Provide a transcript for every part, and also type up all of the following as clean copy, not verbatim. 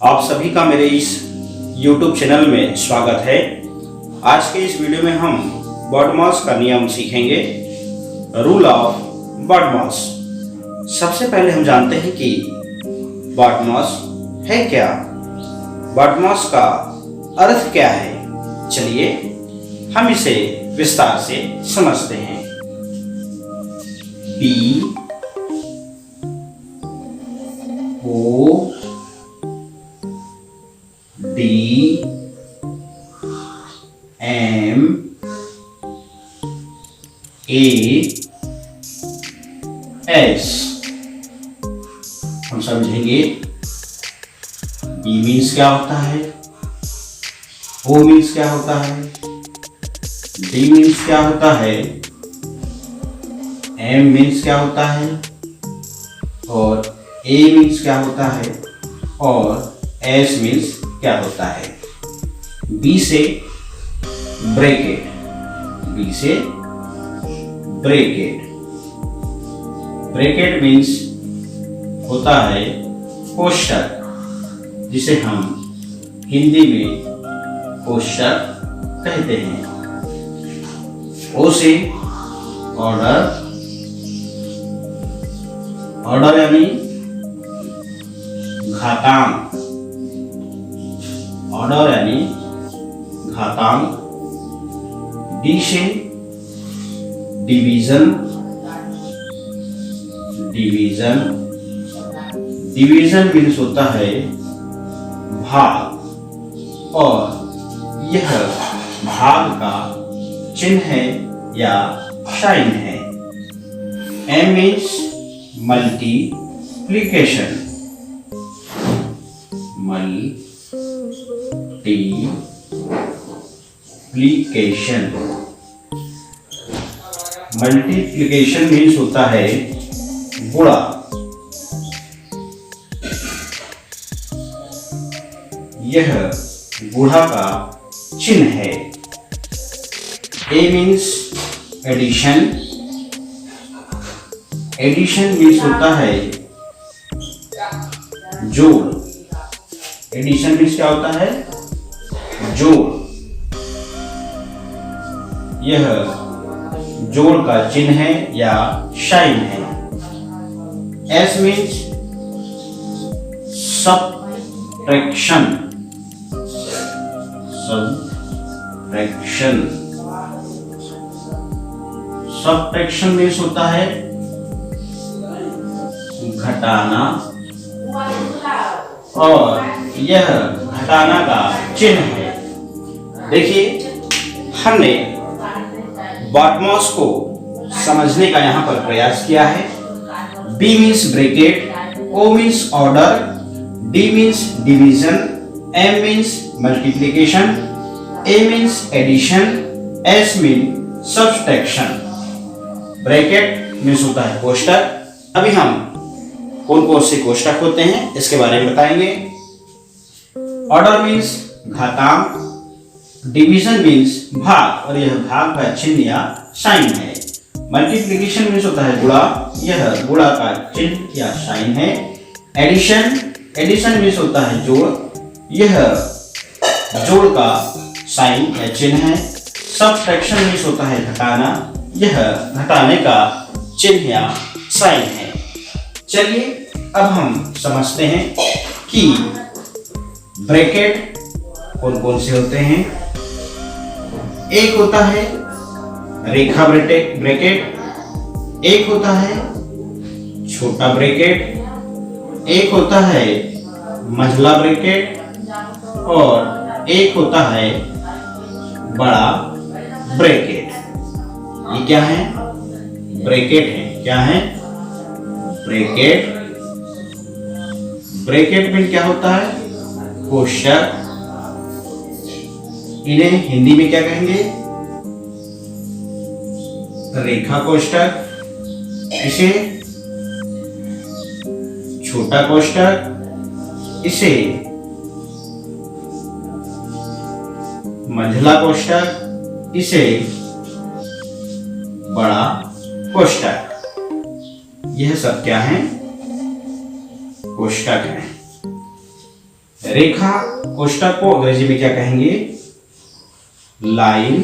आप सभी का मेरे इस YouTube चैनल में स्वागत है। आज के इस वीडियो में हम BODMAS का नियम सीखेंगे, रूल ऑफ BODMAS। सबसे पहले हम जानते हैं कि BODMAS है क्या, BODMAS का अर्थ क्या है। चलिए हम इसे विस्तार से समझते हैं। BODMAS हम समझेंगे। B मीन्स क्या होता है, O मीन्स क्या होता है, D मीन्स क्या होता है, M मीन्स क्या होता है और A मीन्स क्या होता है और S मीन्स क्या होता है। B से ब्रैकेट, B से ब्रैकेट, ब्रैकेट मीन्स होता है कोष्ठक, जिसे हम हिंदी में कोष्ठक कहते हैं। O से ऑर्डर, ऑर्डर यानी घातांक, ऑर्डर यानी घातांक। D से डिवीजन, डिवीजन, डिवीजन मीन्स होता है भाग और यह भाग का चिन्ह है या साइन है। M means multiplication, multiplication, multiplication means होता है गुणा। यह गुणा का चिन्ह है। A means addition, addition means होता है जोड़, एडिशन मीन्स क्या होता है, जोड़। यह जोड़ का चिन्ह है या साइन है। S means subtraction, subtraction, subtraction means होता है घटाना और यह घटाना का चिन्ह है। देखिए हमने BODMAS को समझने का यहाँ पर प्रयास किया है। B means bracket, O means order, D means division, M means multiplication, A means addition, S means subtraction. Bracket means होता है कोष्ठक। अभी हम कौन कौन से कोष्ठक होते हैं इसके बारे में बताएंगे। ऑर्डर मीन्स घातांक, डिवीजन मीन्स भाग और यह भाग का चिन्ह या साइन है। मल्टीप्लिकेशन मीन्स होता है गुणा, यह गुणा का चिन्ह या साइन है। एडिशन, एडिशन मीन्स होता है जोड़, यह जोड़ का साइन या चिन्ह है। सब्सट्रैक्शन मीन्स होता है घटाना, यह घटाने का चिन्ह या साइन है। चलिए अब हम समझते हैं कि ब्रैकेट कौन कौन से होते हैं। एक होता है रेखा ब्रैकेट, एक होता है छोटा ब्रैकेट, एक होता है मंझला ब्रैकेट और एक होता है बड़ा ब्रैकेट। ये क्या है, ब्रैकेट है। क्या है, ब्रैकेट। ब्रैकेट में क्या होता है, कोष्ठक। इन्हें हिंदी में क्या कहेंगे, रेखा कोष्ठक। इसे छोटा कोष्ठक, इसे मंझला कोष्ठक, इसे बड़ा कोष्ठक। यह सब क्या है, कोष्ठक है। रेखा कोष्टक को अंग्रेजी में क्या कहेंगे? Line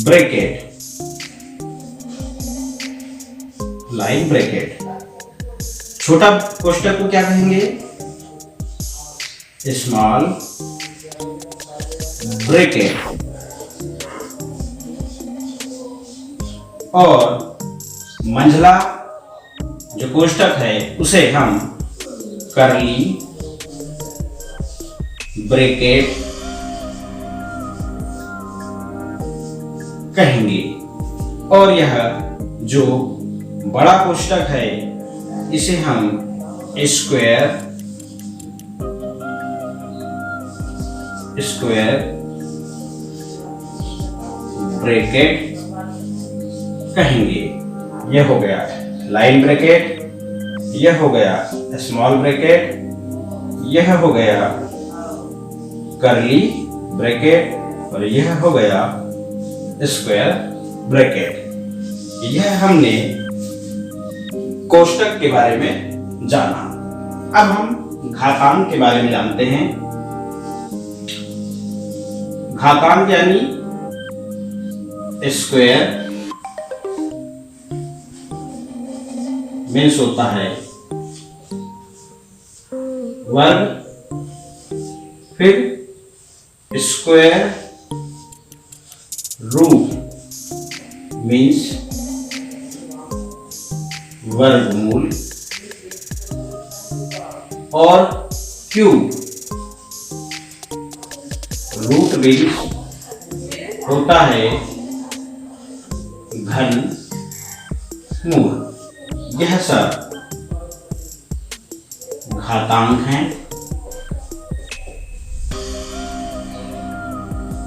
bracket. Line bracket. छोटा कोष्टक को क्या कहेंगे? Small bracket. और मंझला जो कोष्टक है उसे हम कर्ली ब्रैकेट कहेंगे। और यह जो बड़ा कोष्टक है इसे हम स्क्वायर ब्रैकेट कहेंगे। यह हो गया लाइन ब्रैकेट, यह हो गया स्मॉल ब्रैकेट, यह हो गया कर्ली ब्रैकेट और यह हो गया स्क्वायर ब्रैकेट। यह हमने कोष्टक के बारे में जाना। अब हम घातांक के बारे में जानते हैं। घातांक यानी स्क्वायर मीन्स होता है वर्ग, फिर स्क्वायर रूट मीन्स वर्गमूल और क्यूब रूट मीन्स होता है घन मूल। यह सब घातांक हैं।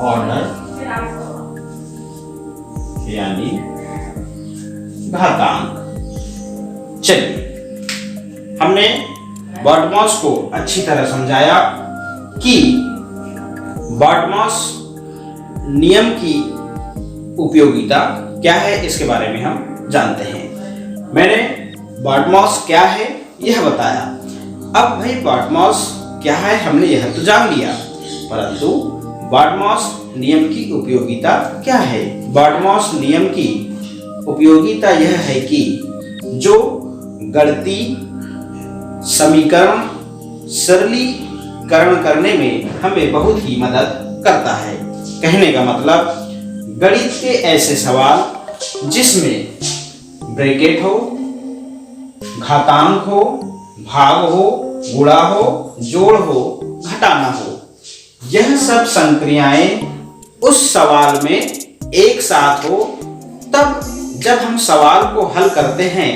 ऑर्डर यानी घातांक। चलिए, हमने बॉडमॉस को अच्छी तरह समझाया कि बॉडमॉस नियम की उपयोगिता क्या है, इसके बारे में हम जानते हैं। मैंने बॉडमॉस क्या है यह बताया। अब भाई बॉडमॉस क्या है हमने यह तो जान लिया, परंतु बॉडमॉस नियम की उपयोगिता क्या है? बॉडमॉस नियम की उपयोगिता यह है कि जो गणितीय समीकरण सरलीकरण करने में हमें बहुत ही मदद करता है। कहने का मतलब गणित के ऐसे सवाल जिसमें ब्रैकेट हो, घातांक हो, भाग हो, गुणा हो, जोड़ हो, घटाना हो, यह सब संक्रियाएं उस सवाल में एक साथ हो, तब जब हम सवाल को हल करते हैं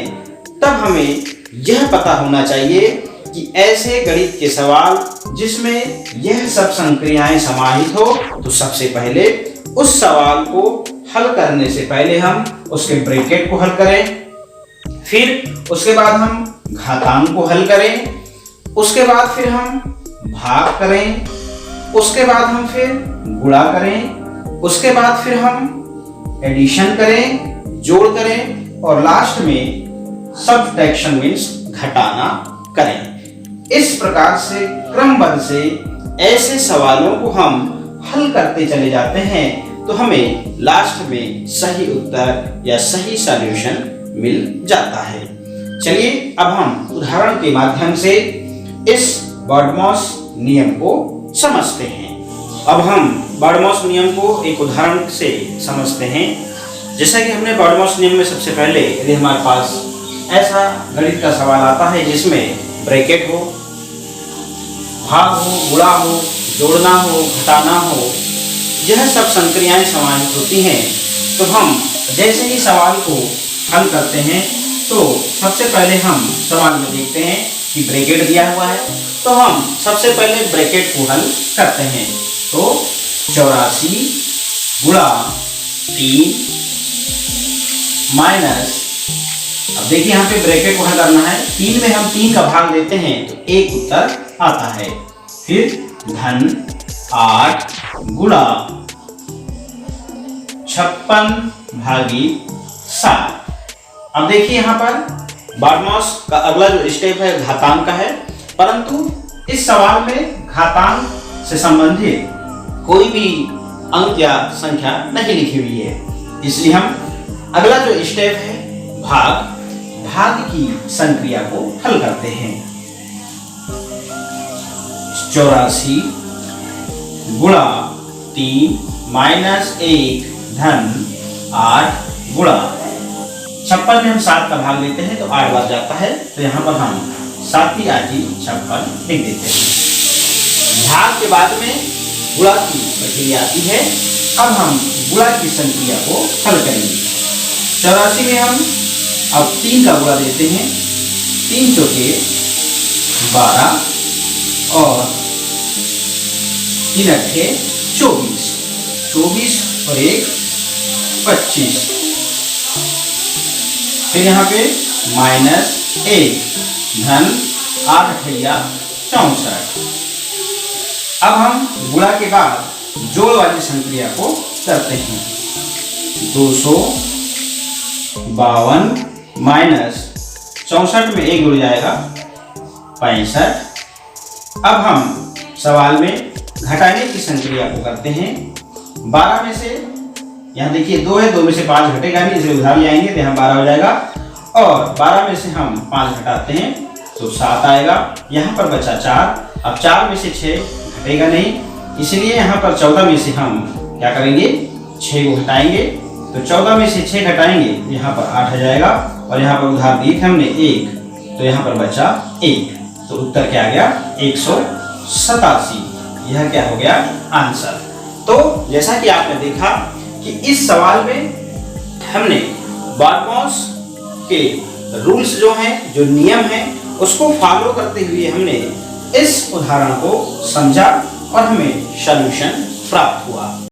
तब हमें यह पता होना चाहिए कि ऐसे गणित के सवाल जिसमें यह सब संक्रियाएं समाहित हो, तो सबसे पहले उस सवाल को हल करने से पहले हम उसके ब्रैकेट को हल करें, फिर उसके बाद हम घातांक को हल करें, उसके बाद फिर हम भाग करें, उसके बाद हम फिर गुणा करें, उसके बाद फिर हम एडिशन करें, जोड़ करें और लास्ट में सब्ट्रैक्शन मीन्स घटाना करें। इस प्रकार से क्रमबद्ध से ऐसे सवालों को हम हल करते चले जाते हैं तो हमें लास्ट में सही उत्तर या सही सॉल्यूशन मिल जाता है। चलिए अब हम उदाहरण के माध्यम से इस बॉडमॉस नियम को समझते हैं। अब हम बॉडमॉस नियम को एक उदाहरण से समझते हैं। जैसा कि हमने बॉडमॉस नियम में सबसे पहले यदि हमारे पास ऐसा गणित का सवाल आता है जिसमें ब्रैकेट हो, भाग हो, गुणा हो, जोड़ना हो, घटाना हो, यह सब संक्रियाएं समाहित होती हैं, तो हम जैसे ही सवाल को हल करते हैं तो सबसे पहले हम सवाल में देखते हैं कि ब्रैकेट दिया हुआ है, तो हम सबसे पहले ब्रैकेट को हल करते हैं। तो 84 गुणा 3 माइनस, अब देखिए यहाँ पे ब्रैकेट को हल करना है, 3 में हम 3 का भाग देते हैं तो एक उत्तर आता है, फिर धन 8 गुणा 56/7। अब देखिए यहाँ पर बॉडमॉस का अगला जो स्टेप है घातांक का है, परंतु इस सवाल में घातांक से संबंधित कोई भी अंक या संख्या नहीं लिखी हुई है, इसलिए हम अगला जो स्टेप है भाग की संक्रिया को हल करते हैं। 84 गुणा 3 माइनस 1 धन 8 गुणा 56 में हम 7 का भाग लेते हैं तो 8 बार जाता है, तो यहाँ पर हम 7 की 8 56 लिख देते हैं। भाग के बाद में गुणा की प्रक्रिया आती है। अब हम गुणा की संक्रिया को हल करेंगे। 84 में हम अब 3 का गुणा देते हैं, 3 चौके 12 और 3 अट्ठे 24, 24 और 1 25, फिर यहाँ पे -1 धन 8 अठैया 64। अब हम गुणा के बाद जोड़ वाली संक्रिया को करते हैं। 252 माइनस 64 में 1 जुड़ जाएगा 65। अब हम सवाल में घटाने की संक्रिया को करते हैं। 12 में से यहाँ देखिए 2 है, 2 में से 5 घटेगा नहीं, इसलिए उधार ले आएंगे तो यहाँ 12 हो जाएगा, और 12 में से हम 5 घटाते हैं तो 7 आएगा। यहाँ पर बचा 4। अब 4 में से 6 घटेगा नहीं, इसलिए यहाँ पर 14 में से हम क्या करेंगे, 6 को घटाएंगे, तो 14 में से 6 घटाएंगे यहाँ पर 8 आ जाएगा, और यहाँ पर उधार दिए थे हमने 1, तो यहाँ पर बचा 1, तो उत्तर क्या आ गया 187। यह क्या हो गया आंसर। तो जैसा कि आपने देखा कि इस सवाल में हमने बार्मोस के रूल्स जो हैं, जो नियम हैं, उसको फॉलो करते हुए हमने इस उदाहरण को समझा और हमें सॉल्यूशन प्राप्त हुआ।